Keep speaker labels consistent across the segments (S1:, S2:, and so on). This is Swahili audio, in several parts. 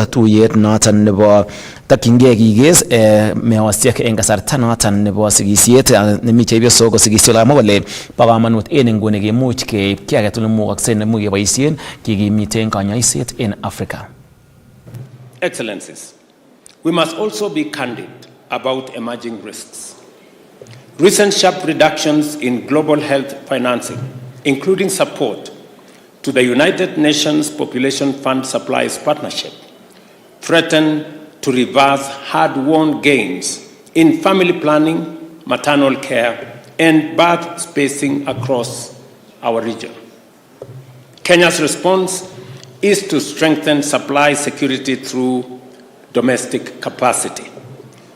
S1: tuyet noton nebo takyingei kikes meosiek eng kasarta noton nebo sigisiet nemi chepyosok sigisiet amwa kole bo kamanut en inguni kemuch keib ki age tugul nemukoksei nemuch keboisien kikimiten kanyoiset en Africa.
S2: Excellencies, we must also be candid about emerging risks. Recent sharp reductions in global health financing, including support to the United Nations Population Fund Supplies Partnership, threaten to reverse hard-won gains in family planning, maternal care, and birth spacing across our region. Kenya's response is to strengthen supply security through domestic capacity.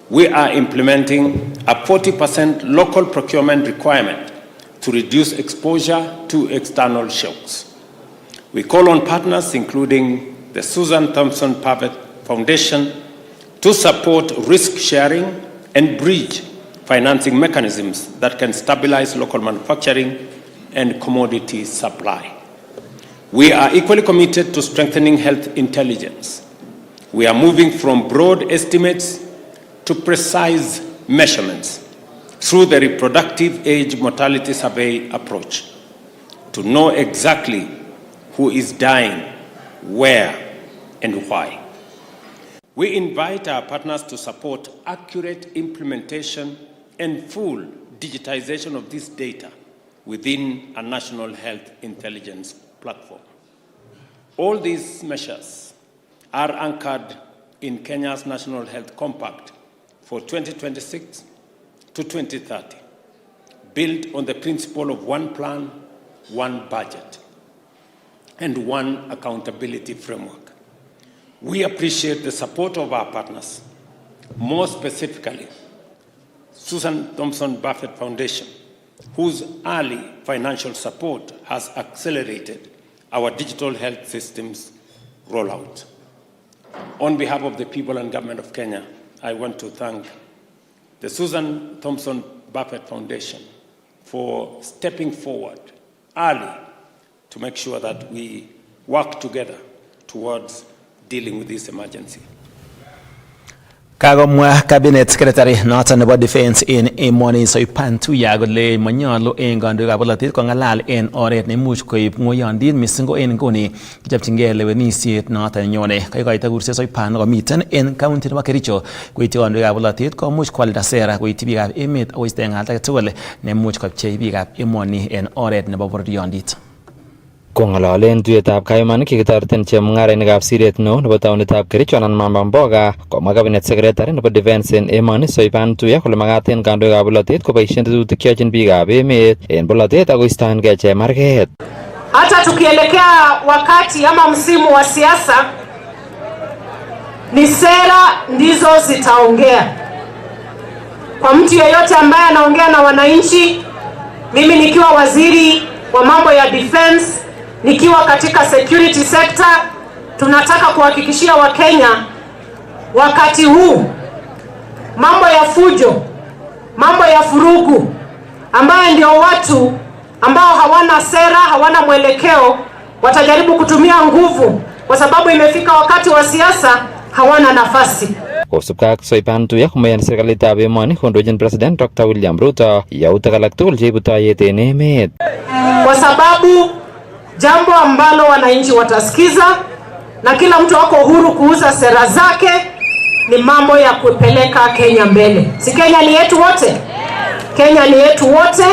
S2: We are implementing a 40% local procurement requirement to reduce exposure to external shocks. We call on partners, including the Susan Thompson Parvett Foundation, to support risk sharing and bridge financing mechanisms that can stabilize local manufacturing and commodity supply. We are equally committed to strengthening health intelligence. We are moving from broad estimates to precise measurements through the reproductive age mortality survey approach to know exactly who is dying, where, and why. We invite our partners to support accurate implementation and full digitization of this data within a national health intelligence platform. All these measures are anchored in Kenya's National Health Compact for 2026 to 2030, built on the principle of one plan, one budget, and one accountability framework. We appreciate the support of our partners, more specifically, Susan Thompson Buffett Foundation, whose early financial support has accelerated our digital health systems rollout. On behalf of the people and government of Kenya, I want to thank the Susan Thompson Buffett Foundation for stepping forward early to make sure that we work together towards dealing with this emergency.
S1: Kagomwa Cabinet Secretary noton nebo Defense en emoni Soipan Tuya kole manyolu en kandoikab bolotet kongalal en oret neimuch koib ngoyondit mising ko en nguni kichopchingei lewenisiet noton nyone. Kaikoito kurset Soipan komiten en county nebo Kericho koityi kandoikab bolotet komuch kwalda sera koityi biikab emet ak koiste ng'alek age tugul neimuch kopchei biikab emoni en oret nebo bororyondit.
S3: Kong'alalen tuyetab kayuman kikitoreten chemung'arainikab siret neo nebo taonitab Kericho anan Mamba Mboga, komwa Cabinet Secretary nebo Defense en emoni Soipan Tuya kole makat en kandoikab bolotet koboisien tetutik cheyochin biikab emet en bolotet ak koistoengei chemarget.
S4: Hata tukielekea wakati ama msimu wa siasa, ni sera ndizo zitaongea. Kwa mtu yeyote ambaye anaongea na wananchi, mimi nikiwa waziri wa mambo ya defense, nikiwa katika security sector, tunataka kuhakikishia Wakenya wakati huu mambo ya fujo, mambo ya furugu, ambayo ndio watu ambao hawana sera, hawana mwelekeo, watajaribu kutumia nguvu kwa sababu imefika wakati wa siasa, hawana nafasi.
S3: Kosubkei ak Soipan Tuya komayan serikalitab emoni kondochin President Dr. William Ruto yautik alak tugul cheibu toiyet en emet.
S4: Kwa sababu jambo ambalo wananchi watasikiza na kila mtu wako huru kuuza sera zake ni mambo ya kupeleka Kenya mbele. Si Kenya ni yetu wote? Kenya ni yetu wote,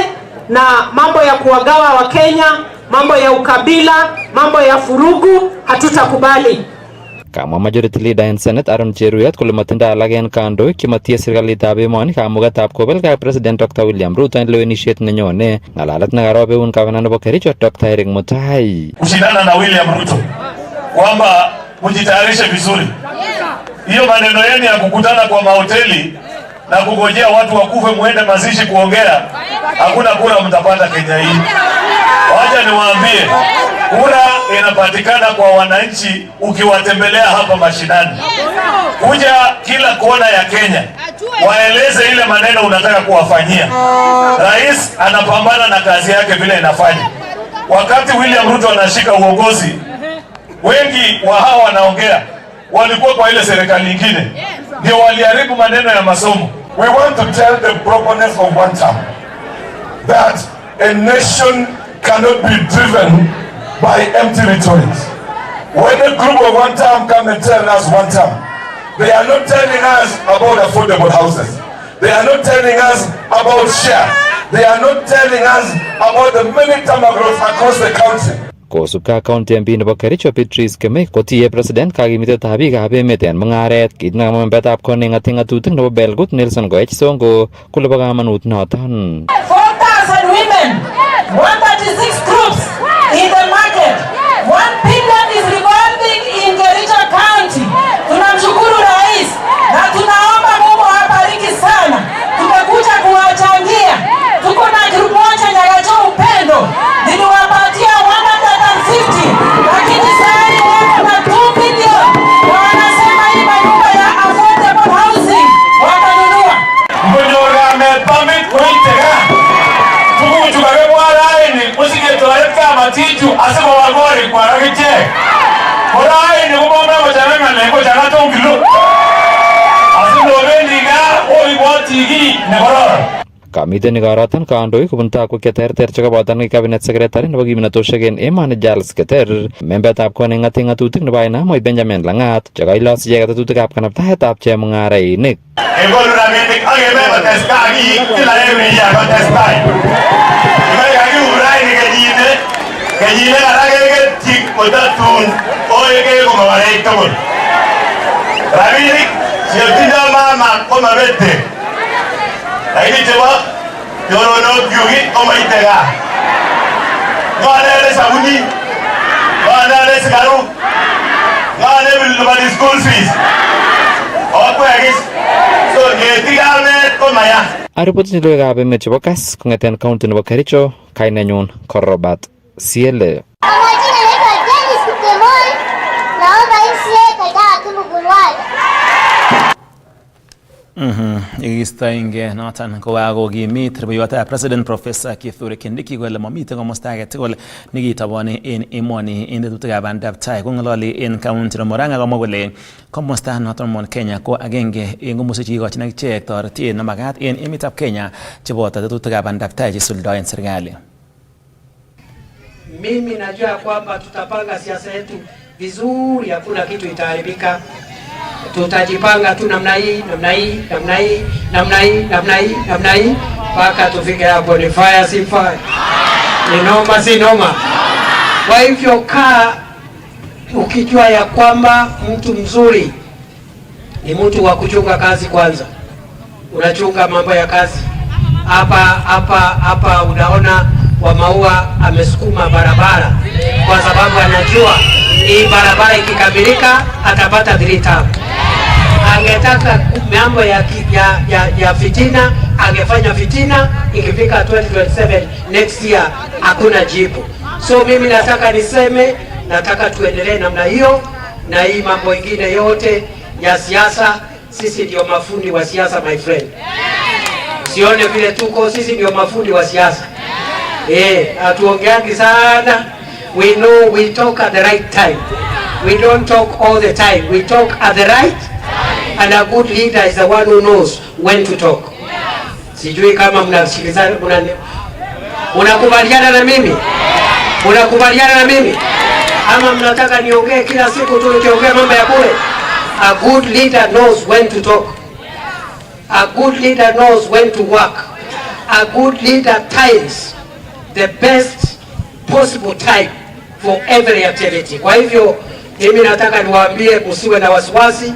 S4: na mambo ya kuwagawa wa Kenya, mambo ya ukabila, mambo ya furugu hatutakubali.
S3: Kamwa Majority Leader en Senate Aaron Cheruyot kole matindoi alak en kandoik chemotinye serikalitab emoni kamugetab kobelgei President Dr. William Ruto en lewenisiet nenyone. Ng'alalet nekarob eun Gavana nebo Kericho Dr. Eric Mutai.
S5: Kushindana na William Ruto kwamba mjitayarishe vizuri. Hiyo maneno yenu ya kukutana kwa mahoteli na kugojea watu wakufe muende mazishi kuongea, hakuna kura mtapata Kenya hii. Wacha niwaambie, kura inapatikana kwa wananchi ukiwatembelea hapa mashinani. Kuja kila kona ya Kenya, waeleze ile maneno unataka kuwafanyia. Rais anapambana na kazi yake vile inafanya. Wakati William Ruto anashika uongozi, wengi wa hawa wanaongea walikuwa kwa ile serikali nyingine, ndio waliharibu maneno ya masomo. We want to tell the proponents of one term that a nation cannot be driven by empty rhetoric. When a group of one term come and tell us one term, they are not telling us about affordable houses. They are not telling us about share. They are not telling us about the many tamagros across the country.
S3: Kosubka County MP nebo Kericho Beatrice Keme kotiye President kakimitetab biikab emet en mung'aret kit ne membetab koning ng'atutik nebo Belgut Nelson Koech Songo kole bo kamanut noton.
S4: 4,000 women, 136 groups in the market. 1 billion is revolving in Kericho County. Tunamshukuru Rais na tunaomba Mungu awabariki sana. Tumekuja kuwachangia. Tuko na group moja Nyagacho Upendo. Niliwapatia 150. Lakini sasa wako na 2 billion. Na wanasema hii manyumba ya affordable housing watanunua.
S5: Mbonyora amepamit kuitega. Tukuchuka kwa laini musike toaleka matiju asema wagori kwa rakiche. Korai ni kubomba mojana malengo jana tongilo. Asema wendiga oibotigi nebororo.
S3: Kamiten igoroton kandoik kobun takwek cheterter chekaboto ni cabinet secretary nebo kimnatoshek en emoni Charles Keter, membetab koning ng'atutik nebo Ainamoi Benjamin Lang'at chekailos icheket tetutikab kanabtaetab chemung'arainik.
S5: Egolu rabinik ak emet kotestai biik kila emet kotestai. Kenyine kora keketyi kotatun oeke komabarech tugul. Rabinik chetindo mama komabete. Lakini chebo choronok komaite gaa. Ng'onele sabuni, ng'onele sikaruk, ng'onele lipani school fees. Okwekis. So ng'etik emet komaya.
S3: Aripoti logoiwekab emet chebo Kass kong'eten county nebo Kericho, kainenyun ko Robert Siele.
S1: Igistoenge noton kokakokimit rubeiwotab President Professor Kithure Kindiki kole mamiten komosta age tugul nekitaboni en emoni en tetutikab bandab tai. Kong'ololi en county nebo Murang'a komwa kole komosta noton Mount Kenya ko agenge en komoswek chekikochin akichek toretet nemagat en emetab Kenya cheboto tetutikab bandab tai chesuldoen serikali.
S6: Mimi najua kwamba tutapanga siasa yetu vizuri, hakuna kitu itaharibika. Tutajipanga tu namna hii mpaka tufike hapo. Ni fire si fire, ni noma si noma. Kwa hivyo kaa ukijua ya kwamba mtu mzuri ni mtu wa kuchunga kazi kwanza. Unachunga mambo ya kazi. Hapa unaona wa Maua amesukuma barabara kwa sababu anajua hii barabara ikikamilika atapata 3 term. Angetaka mambo ya fitina, angefanya fitina, ikifika 2027 next year hakuna jibu. So mimi nataka tuendelee namna hiyo, na hii mambo ingine yote ya siasa, sisi ndio mafundi wa siasa my friend. Sione vile tuko, sisi ndio mafundi wa siasa. Hatuongeangi sana. We know we talk at the right time. We don't talk all the time. We talk at the right time. And a good leader is the one who knows when to talk. Sijui kama mnasikilizana, unakubaliana na mimi? Unakubaliana na mimi? Ama mnataka niongee kila siku tu nikiongea mambo ya bure? A good leader knows when to talk. A good leader knows when to work. A good leader times the best possible time for every activity. Kwa hivyo mimi nataka niwaambie msiwe na wasiwasi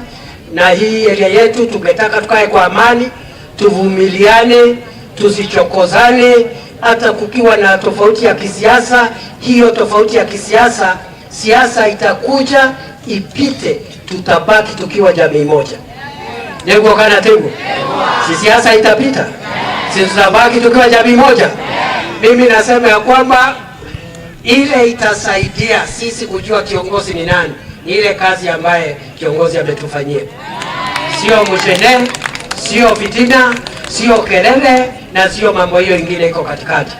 S6: na hii area yetu. Tungetaka tukae kwa amani, tuvumiliane, tusichokozane. Hata kukiwa na tofauti ya kisiasa, hiyo tofauti ya kisiasa, siasa itakuja ipite, tutabaki tukiwa jamii moja. Ndio kana tengo. Si siasa itapita. Si tutabaki tukiwa jamii moja. Mimi nasema ya kwamba ile itasaidia sisi kujua kiongozi ni nani. Ni ile kazi ambaye kiongozi ametufanyia. Sio mshene, sio fitina, sio kelele na sio mambo hiyo ingine iko katikati.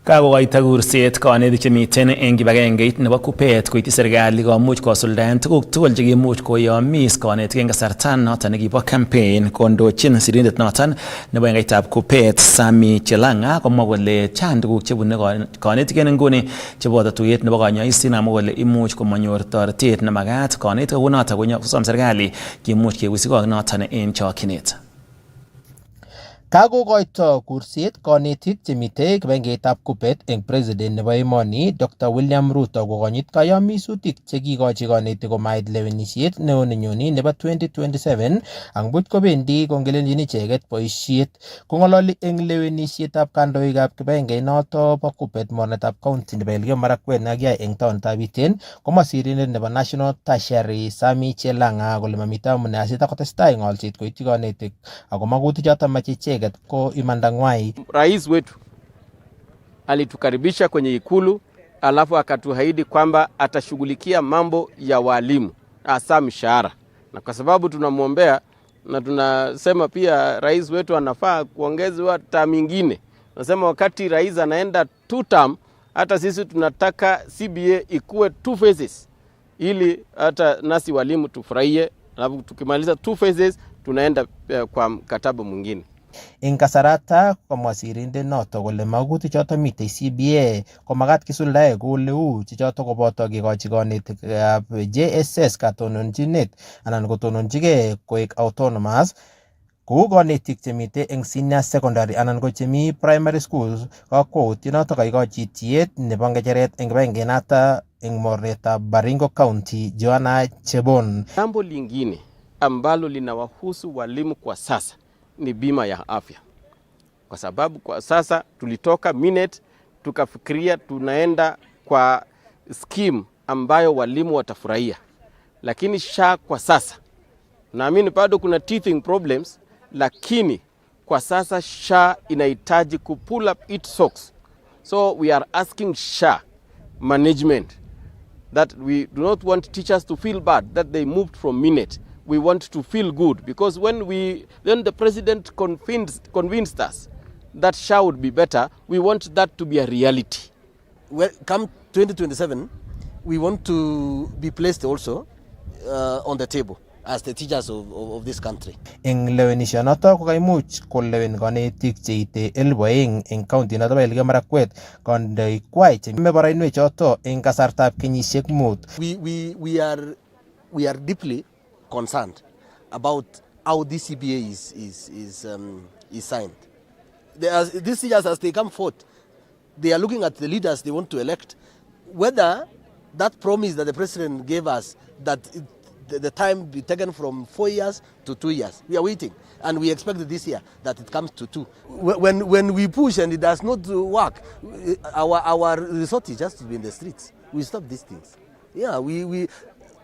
S1: Kakokoito kurset kanetik chemiten eng kibagengeit nebo KUPPET koityi serikali komuch kosuldaen tuguk tugul chekimuch koyomis kanetik eng kasarta noton nekibo campaign. Kondochin sirindet noton nebo engaitab KUPPET Sami Chelanga komwa kole chang tuguk chebune kanetik en nguni cheboto tuyet nebo kanyoiset amwa kole imuch komanyor toretet nemagat kanetik kounoton kosom serikali kimuch kewisi kot noton en chokyinet.
S7: Kakokoito kurset kanetik chemite kibagengeitab KUPPET eng president nebo emoni Dr. William Ruto kokonyit kayomisutik chekikochi kanetik komait lewenisiet neo nenyoni nebo 2027 ang buch kobendi kongelenjin icheket boisiet. Kongololi eng lewenisietab kandoikab kibagengeit noto bo KUPPET mornetab county nebo Elgeyo Marakwet nekakiyai eng taonitab Iten, komwa sirindet nebo National Tertiary Sami Chelanga kole mamite amune asitakotestai ngolset koityi kanetik ako magutik choto mache icheket ko imanda ngwai.
S8: Rais wetu alitukaribisha kwenye ikulu alafu akatuahidi kwamba atashughulikia mambo ya walimu hasa mishahara, na kwa sababu tunamwombea na tunasema pia rais wetu anafaa kuongezewa term nyingine. Nasema wakati rais anaenda 2 term, hata sisi tunataka CBA ikuwe 2 phases ili hata nasi walimu tufurahie, alafu tukimaliza 2 phases tunaenda kwa mkataba mwingine.
S7: Eng kasarata komwa sirindet noto kole magutik choto mitei CBA komagat kisuldae kouleu choto koboto kekochi kanetikab JSS katononjinet anan kotononjigei koek autonomous kou kanetik chemite eng senior secondary anan ko chemi primary schools. Kakwautiet noto kaikochi tiet nebo ngecheret eng kibagengeit noto eng mornetab Baringo County Joanna Chebon.
S8: Jambo lingine ambalo linawahusu walimu kwa sasa ni bima ya afya, kwa sababu kwa sasa tulitoka minute tukafikiria tunaenda kwa scheme ambayo walimu watafurahia, lakini SHA kwa sasa naamini bado kuna teething problems, lakini kwa sasa SHA inahitaji ku pull up its socks. So we are asking SHA management that we do not want teachers to feel bad that they moved from minute. We want to feel good, because when the president convinced us that SHA would be better, we want that to be a reality.
S9: Well, come 2027, we want to be placed also on the table as the teachers of this country.
S7: Eng lewenisho noto ko kaimuch kolewen kanetik cheite 2,000 eng county noto bo Elgeyo Marakwet kandoik kwai cheme barainwek choto eng kasartab kenyisiek 5.
S9: We are deeply concerned about how this CBA is signed. These teachers, as they come forth, they are looking at the leaders they want to elect, whether that promise that the president gave us that the time be taken from 4 years to 2 years. We are waiting, and we expect this year that it comes to 2. When we push and it does not work, our resort is just to be in the streets. We stop these things. Yeah, we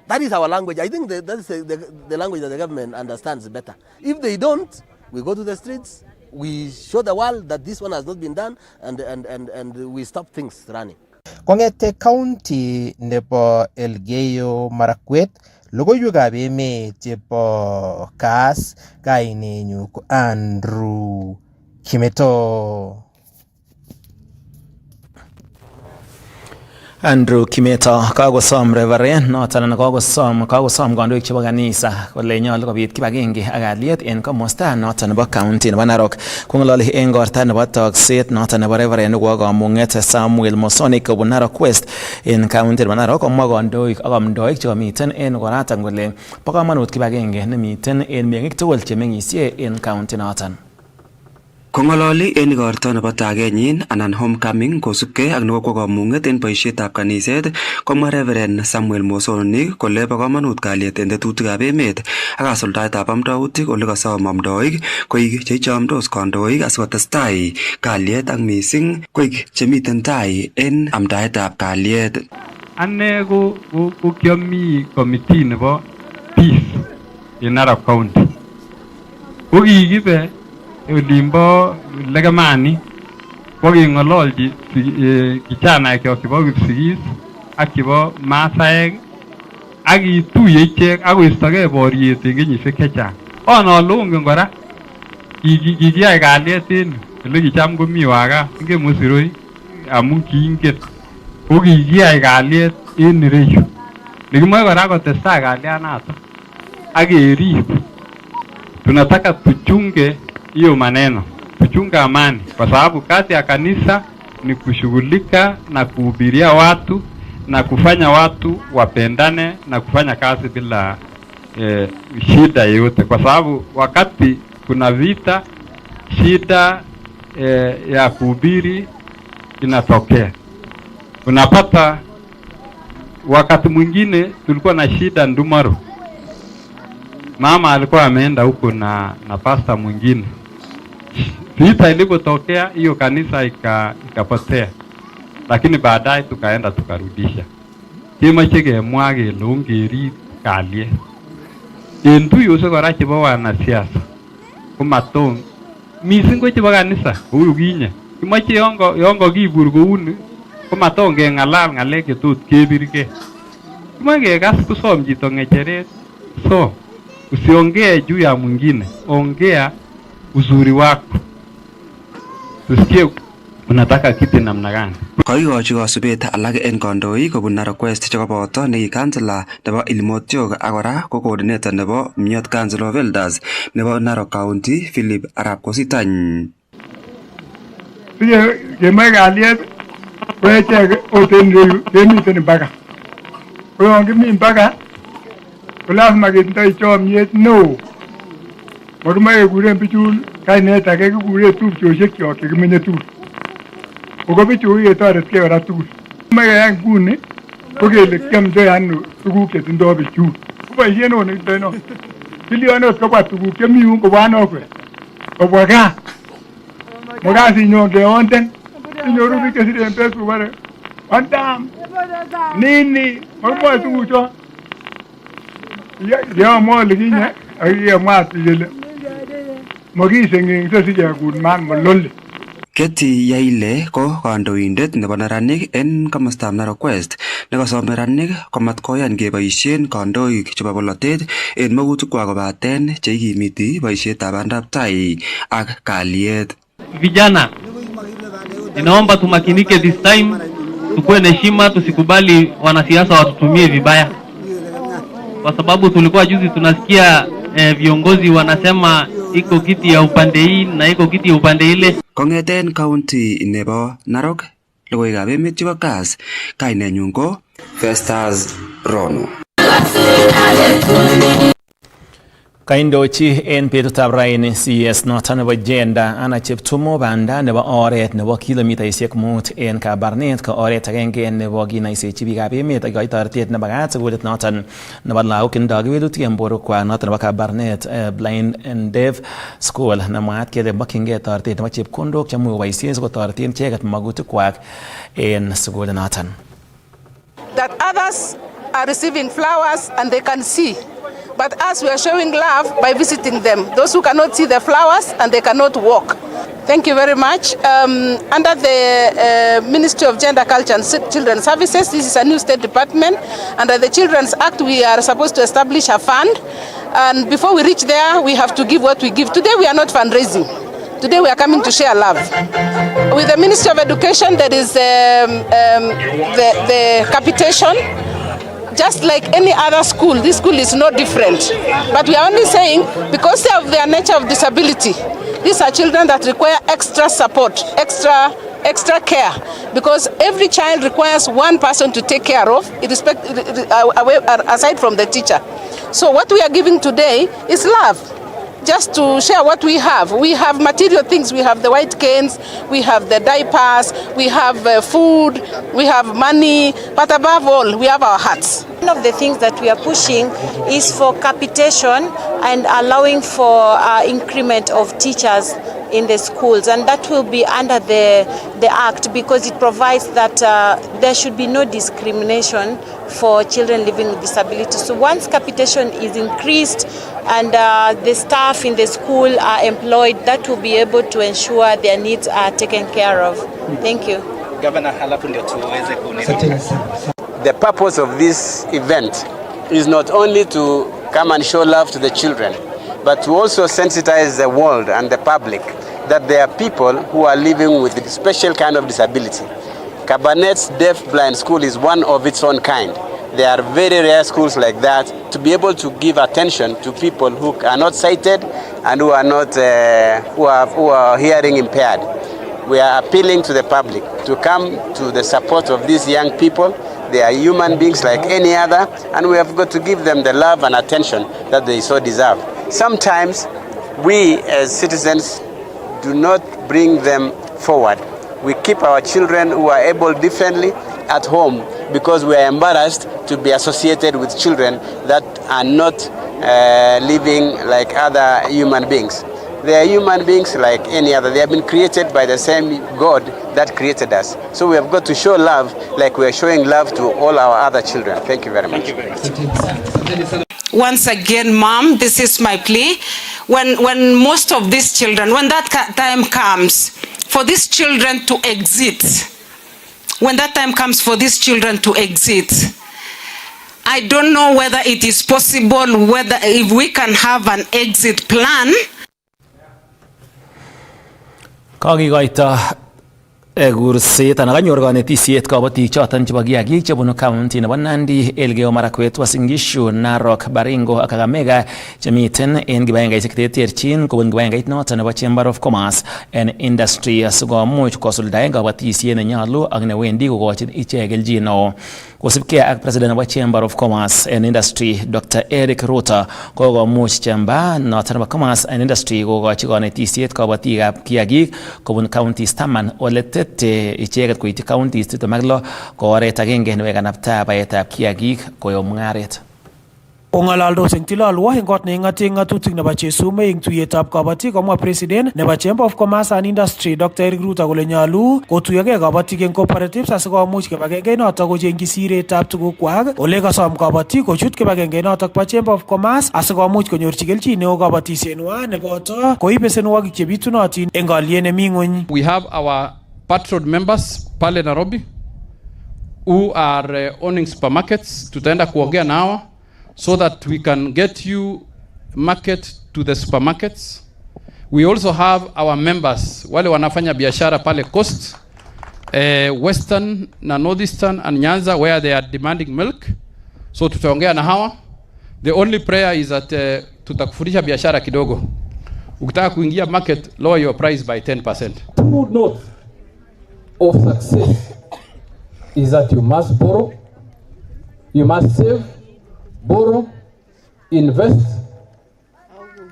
S9: that is our language. I think that is the language that the government understands better. If they don't, we go to the streets, we show the world that this one has not been done, and we stop things running.
S7: Kongete county nebo Elgeyo Marakwet, logoiwekab emet chebo Kass, kainenyu ko Andrew Kimeto.
S1: Andrew Kimeto kakosom reverend noton anan kakosom kandoik chebo kanisa kole nyolu kobit kibagenge ak kalyet en komosta noton nebo county nebo Narok. Kongololi eng korta nebo tokset noton nebo reverend nebo kamung'et Samuel Mosonik kobun Narok West en county nebo Narok, komwa kandoik ak amdoik chemiten en koratan kole bo kamanut kibagenge nemiten en meng'ik tugul chemeng'isie en county noton.
S10: Kongololi en igorto nebo tagenyin anan homecoming kosubkei ak nebo kamung'et en boisietab kaniset, komwa Reverend Samuel Mosonik kole bo kamanut kalyet en tetutikab emet ak kasuldaetab amdautik ole kasom amdoik koik cheichomdos kandoik asikotestai kalyet ak mising koik chemiten tai en amdaetab kalyet.
S11: Ane ko kiami committee nebo peace in Narok County. Ko kikibe olimbo Legemani ko king'ololji kijanaek chebo Kipsigis ak chebo Masaek ak kituye ichek ak koistogei boriet en kenyisiek chechang. Onole ongen kora kikiyai kalyet en ole kicham komi Waga, ingen Musiroi, amun kiinget ko kikiyai kalyet en ireyu. Nikimoe kora kotestai kalyanato ak kerib. Tunataka tuchunge hiyo maneno, tuchunge amani, kwa sababu kazi ya kanisa ni kushughulika na kuhubiria watu na kufanya watu wapendane na kufanya kazi bila shida yoyote, kwa sababu wakati kuna vita, shida ya kuhubiri inatokea. Unapata wakati mwingine tulikuwa na shida Ndumaru, mama alikuwa ameenda huko na pasta mwingine. Vita ilipotokea hiyo kanisa ikapotea, lakini baadaye tukaenda tukarudisha. Kemoche kemwa kele ongerib kalyet. En tuiyosiek kora chebo wanasiasa komatong mising ko chebo kanisa kou yukinye. Kimoche yon kakibur kouni komatong keng'alal ng'alek chetot kebirgei. Kimoche kekas kosom chito ng'echeret, so usiongee juu ya mwingine, ongea uzuri wako. Tusikie unataka kiti namna gani.
S10: Koikochi kasubet alak en kandoik kobun Narok West chekoboto neki kansela nebo Ilmotiok ak kora ko coordinator nebo Myot Council of Elders nebo Narok County Philip Arap Kositany.
S11: Kemoe kalyet ko echek oten ireyu kemiten mpaka. Ko yon kimi mpaka ko lazima ketindoi chomyet neo. Makimoe kekuren bichun kainet age, kikuren tupchosiekyok chekimenye tugul. Ko bichu ketoretkei kora tugul. Kimoe keyai nguni ko kele kiamdoi ano tuguk chetindoi bichun. Ko boisiet neo nekitoi no. Kilyon ot kobwa tuguk chemi yun kobwa nokwe kobwa gaa. Mokasinyon keonten. Inyoru biik chesire en Facebook bare ondam nini makimwoe tugucho. Yeomwa olikinye ak kikemwa kele mokiseng'eng'se sikekun mat molole.
S10: Keti Yaile ko kandoindet nebo neranik en komostab Narok West nekosom neranik komatkoyan keboisien kandoik chebo bolotet en magutikwak kobaten cheikimiti boisietab bandab tai ak kalyet.
S12: Vijana, ninaomba tumakinike this time, tukue na heshima, tusikubali wanasiasa watutumie vibaya, kwa sababu tulikuwa juzi tunasikia viongozi wanasema iko kiti ya upande hii na iko kiti ya upande ile.
S10: Kong'eten county nebo Narok, logoiwekab emet chebo Kass, kainenyun ko Festus Rono.
S1: Kaindochi en betutab raini CS noton nebo gender Anna Cheptumo banda nebo oret nebo kilomitaisiek 5 en Kabarnet ko oret agenge nebo kinaisechi biikab emet ak toretet nebagat sukulit noton nebo lagok tindoi kewelutik en borwekwak noton nebo Kabarnet Blind and Deaf School nemwaat kele mokyingei toretet nebo chepkondok chemuch koboisien sikotoreten icheket magutikwak en sukulit noton.
S13: That others are receiving flowers and they can see. But us, we are showing love by visiting them. Those who cannot see the flowers and they cannot walk. Thank you very much. Under the Ministry of Gender, Culture and Children's Services, this is a new state department. Under the Children's Act, we are supposed to establish a fund. And before we reach there, we have to give what we give. Today, we are not fundraising. Today, we are coming to share love. With the Ministry of Education, there is the capitation. Just like any other school, this school is no different. But we are only saying, because of their nature of disability, these are children that require extra support, extra care, because every child requires one person to take care of, aside from the teacher. So what we are giving today is love. Just to share what we have. We have material things. We have the white canes, we have the diapers, we have food, we have money, but above all, we have our hearts.
S14: One of the things that we are pushing is for capitation and allowing for increment of teachers in the schools, and that will be under the Act, because it provides that there should be no discrimination for children living with disabilities. So once capitation is increased and the staff in the school are employed, that will be able to ensure their needs are taken care of. Thank you.
S15: Governor, the purpose of this event is not only to come and show love to the children, but to also sensitize the world and the public that there are people who are living with a special kind of disability. Kabinet's deaf-blind school is one of its own kind. There are very rare schools like that to be able to give attention to people who are not sighted and who are not who are hearing impaired. We are appealing to the public to come to the support of these young people. They are human beings like any other, and we have got to give them the love and attention that they so deserve. Sometimes we as citizens do not bring them forward. We keep our children who are able differently at home because we are embarrassed to be associated with children that are not living like other human beings. They are human beings like any other. They have been created by the same God that created us. So we have got to show love like we are showing love to all our other children. Thank you very much.
S16: Once again, Mom, this is my plea. When most of these children, when that time comes for these children to exit, when that time comes for these children to exit, I don't know whether it is possible, whether if we can have an exit plan.
S1: Kakikoito kurset anan kanyor kanetisiet kabatik choton chebo kiagik chebunu county nebo Nandi, Elgeyo Marakwet, Uasin Gishu, Narok, Baringo ak Kakamega chemiten en kibagengeisiek cheterterchin kobun kibagengeit noton nebo Chamber of Commerce and Industry asikomuch kosuldaen kabatisiet nenyolu ak newendi kokochin ichek kelchin neo. Kosibkei ak President nebo Chamber of Commerce and Industry Dr. Eric Ruto kokomuch chamber noton nebo Commerce and Industry kokochi kanetisiet kabatikab kiagik kobun counties 10 ole tete icheket koityi counties 26 ko oret agenge newekanapta baetab kiagik koyob mung'aret.
S17: Ongalaldos eng tilalwo eng kot neing'ate ng'atutik nebo Chesume eng tuyetab kabatik komwa President nebo Chamber of Commerce and Industry Dr. Eric Ruto kole nyolu kotuyogei kabatik eng cooperatives asikomuch kibagengenoto kochengchi siretab tugukwak ole kasom kabatik kochut kibagengenoto bo Chamber of Commerce asikomuch konyorchi kelchin neo kabatisienywa neboto koib besenwogik chebitunotin eng olyet nemi ng'ony.
S18: We have our patron members pale Nairobi who are owning supermarkets. Tutaenda kuongea nao so that we can get you market to the supermarkets. We also have our members wale wanafanya biashara pale Coast, Western na Northeastern and Nyanza where they are demanding milk. So tutaongea na hawa. The only prayer is that tutakufundisha biashara kidogo. Ukitaka kuingia market, lower your price by 10%.
S19: True note of success is that you must borrow, you must save, borrow, invest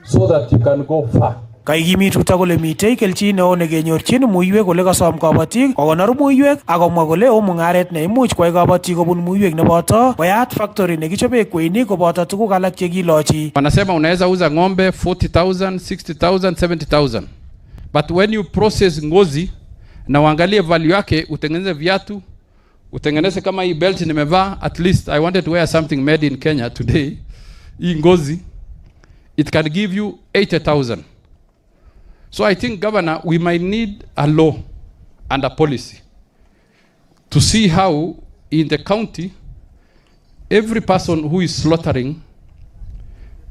S19: so that you can go far.
S17: Kaikimit Ruto kole mitei kelchin neo nekenyorchin muiywek kole kasom kabatik kokonor muiywek akomwa kole o mung'aret neimuch kwai kabatik kobun muiywek neboto koyat factory nekichobe kweinik koboto tuguk alak chekilochi.
S18: Wanasema unaweza uza ng'ombe 40,000, 60,000, 70,000. But when you process ngozi na uangalie value yake, utengeneze viatu, utengeneze kama hii belt nimevaa, at least I wanted to wear something made in Kenya today. Hii ngozi, it can give you 80,000. So I think, Governor, we might need a law and a policy to see how in the county, every person who is slaughtering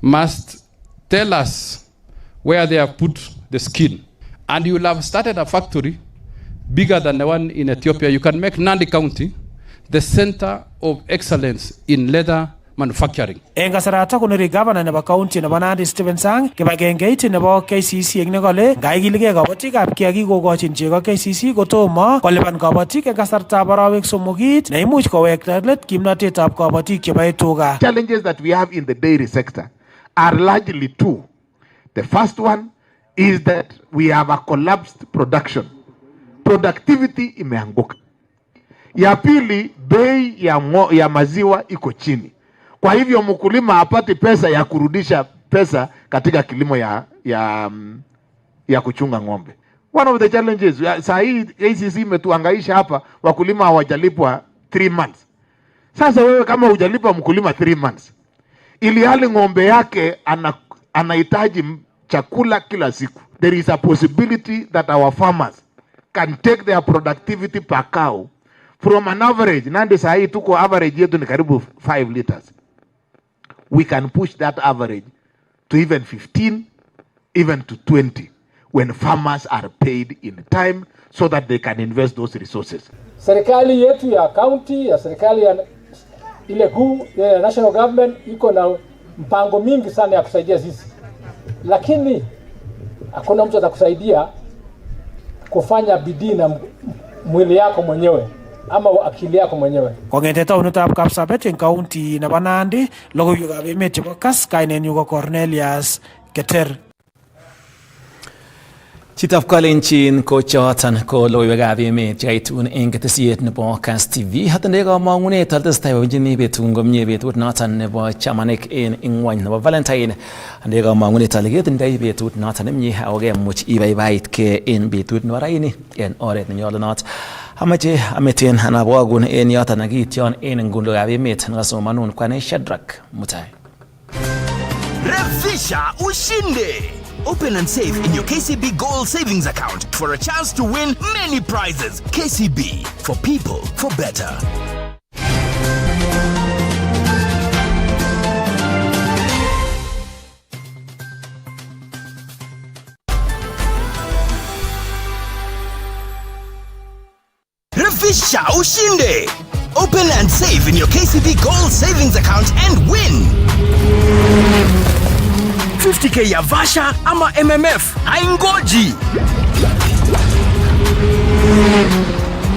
S18: must tell us where they have put the skin. And you will have started a factory bigger than the one in Ethiopia. You can make Nandi County the center of excellence in leather manufacturing.
S17: Eng kasarata konori governor nebo county nebo Nandi Stephen Sang kibagengeit nebo KCC eng nekole ngaikiligei kabatikab kiagik kokochin chego KCC kotomo kolipan kabatik eng kasartab arawek somokit neimuch kowekta let kimnatetab kabatik chebo tuga.
S20: Challenges that we have in the dairy sector are largely two. The first one is that we have a collapsed production. Productivity imeanguka. Ya pili, bei ya maziwa iko chini. Kwa hivyo mkulima hapati pesa ya kurudisha pesa katika kilimo ya kuchunga ng'ombe. One of the challenges, saa hii ACC imetuangaisha hapa, wakulima hawajalipwa 3 months. Sasa wewe kama hujalipa mkulima 3 months, ili hali ng'ombe yake anahitaji chakula kila siku, there is a possibility that our farmers can take their productivity per cow from an average, Nandi saa hii tuko average yetu ni karibu 5 liters. We can push that average to even 15, even to 20, when farmers are paid in time so that they can invest those resources.
S19: serikali yetu ya county, ya serikali ya ile kuu ya national government iko na mpango mingi sana ya kusaidia sisi, lakini hakuna mtu atakusaidia kufanya bidii na mwili yako mwenyewe ama akili yako mwenyewe.
S17: Kongete taunitab Kapsabet en county nebo Nandi, logoiwekab emet chebo Kass, kainenyu ko Cornelius Keter.
S1: Chitab Kalenjin ko choton ko logoiwekab emet chekaitun en ketesiet nebo Kass TV. Hatindoi kamang'unet ale tesetai kobenjini betut komie betut noton nebo chamanik en ingwony nebo Valentine. Handoi kamang'unet ale ketindoi betut noton nemie ako kemuch ibaibaitge en betut nebo raini en oret nenyolunot. Amache ameten anabwagun en yoton akityon en ngundukab emet nekasomanun kwane Shadrack Mutai.
S21: Revisha ushinde. Open and save in your KCB Gold Savings Account for a chance to win many prizes. KCB, for people, for better. Revisha ushinde. Open and save in your KCB Gold Savings Account and win 50k ya Vasha ama MMF. Haingoji.